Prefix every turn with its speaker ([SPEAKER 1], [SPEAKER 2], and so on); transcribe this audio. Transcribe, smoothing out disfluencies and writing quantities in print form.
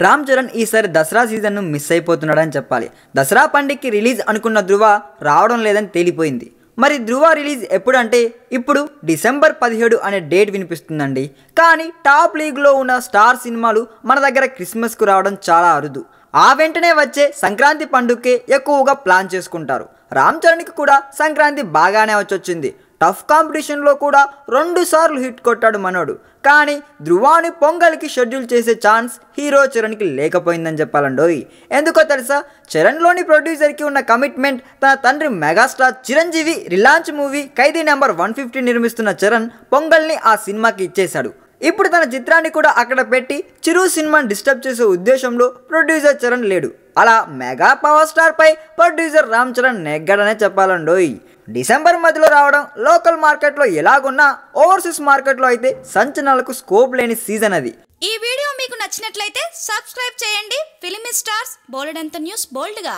[SPEAKER 1] రామ్ చరణ్ ఈసారి దసరా సీజన్ను మిస్ అయిపోతున్నాడని చెప్పాలి. దసరా పండుగకి రిలీజ్ అనుకున్న ధృవ రావడం లేదని తేలిపోయింది. మరి ధృవ రిలీజ్ ఎప్పుడంటే ఇప్పుడు డిసెంబర్ 17 అనే డేట్ వినిపిస్తుందండి. కానీ టాప్ లీగ్లో ఉన్న స్టార్ సినిమాలు మన దగ్గర క్రిస్మస్కు రావడం చాలా అరుదు. ఆ వెంటనే వచ్చే సంక్రాంతి పండుగకే ఎక్కువగా ప్లాన్ చేసుకుంటారు. రామ్ చరణ్కి కూడా సంక్రాంతి బాగానే వచ్చొచ్చింది. టఫ్ కాంపిటీషన్లో కూడా 2 సార్లు హిట్ కొట్టాడు మనోడు. కానీ ధృవాని పొంగల్కి షెడ్యూల్ చేసే ఛాన్స్ హీరో చరణ్కి లేకపోయిందని చెప్పాలండోయ్. ఎందుకో తెలుసా? చరణ్లోని ప్రొడ్యూసర్కి ఉన్న కమిట్మెంట్ తన తండ్రి మెగాస్టార్ చిరంజీవి రిలాంచ్ మూవీ ఖైదీ నెంబర్ 150 నిర్మిస్తున్న చరణ్ పొంగల్ని ఆ సినిమాకి ఇచ్చేశాడు. ఇప్పుడు తన చిత్రాన్ని కూడా అక్కడ పెట్టి చిరు సినిమాని డిస్టర్బ్ చేసే ఉద్దేశంలో ప్రొడ్యూసర్ చరణ్ లేడు. అలా మెగా పవర్ స్టార్ పై ప్రొడ్యూసర్ రామ్ చరణ్ నెగ్గాడనే చెప్పాలండోయ్. డిసెంబర్ మధ్యలో రావడం లోకల్ మార్కెట్లో ఎలాగున్నా ఓవర్సీస్ మార్కెట్లో అయితే సంచలనాలకు స్కోప్ లేని సీజన్ అది.
[SPEAKER 2] ఈ వీడియో మీకు నచ్చినట్లయితే సబ్స్క్రైబ్ చేయండి. ఫిలిమి స్టార్స్ బోల్డ్ అంత న్యూస్ బోల్డ్గా.